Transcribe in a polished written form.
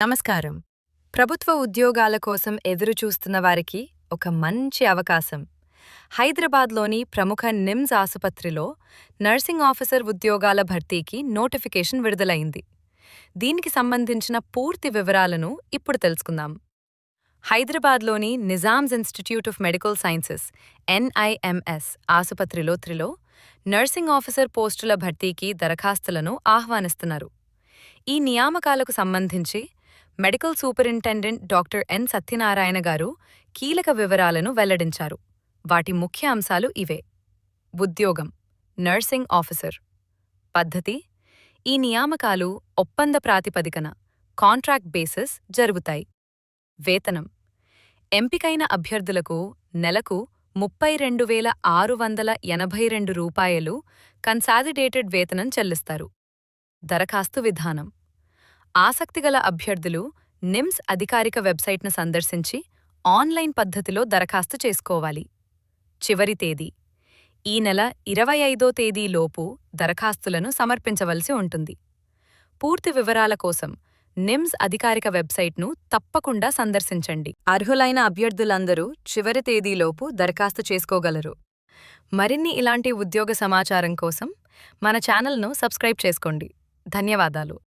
నమస్కారం. ప్రభుత్వ ఉద్యోగాల కోసం ఎదురుచూస్తున్న వారికి ఒక మంచి అవకాశం. హైదరాబాద్లోని ప్రముఖ నిమ్స్ ఆసుపత్రిలో నర్సింగ్ ఆఫీసర్ ఉద్యోగాల భర్తీకి నోటిఫికేషన్ విడుదలైంది. దీనికి సంబంధించిన పూర్తి వివరాలను ఇప్పుడు తెలుసుకుందాం. హైదరాబాద్లోని Nizam's institute of medical sciences NIMS ఆసుపత్రిలో నర్సింగ్ ఆఫీసర్ పోస్టుల భర్తీకి దరఖాస్తులను ఆహ్వానిస్తున్నారు. ఈ నియామకాలకు సంబంధించి medical superintendent doctor N. Satyanarayana garu కీలక వివరాలను వెల్లడించారు. వాటి ముఖ్య అంశాలు ఇవే: ఉద్యోగం నర్సింగ్ ఆఫీసర్. పద్ధతి: ఈ నియామకాలు ఒప్పంద ప్రాతిపదికన కాంట్రాక్ట్ బేసిస్ జరుగుతాయి. వేతనం: ఎంపికైన అభ్యర్థులకు నెలకు 32,682 రూపాయలు కన్సాలిడేటెడ్ వేతనం చెల్లిస్తారు. దరఖాస్తు విధానం: ఆసక్తిగల అభ్యర్థులు నిమ్స్ అధికారిక వెబ్సైట్ను సందర్శించి ఆన్లైన్ పద్ధతిలో దరఖాస్తు చేసుకోవాలి. చివరి తేదీ: ఈ నెల 25వ తేదీలోపు దరఖాస్తులను సమర్పించవలసి ఉంటుంది. పూర్తి వివరాల కోసం నిమ్స్ అధికారిక వెబ్సైట్ను తప్పకుండా సందర్శించండి. అర్హులైన అభ్యర్థులందరూ చివరి తేదీలోపు దరఖాస్తు చేసుకోగలరు. మరిన్ని ఇలాంటి ఉద్యోగ సమాచారం కోసం మన ఛానల్ను సబ్స్క్రైబ్ చేసుకోండి. ధన్యవాదాలు.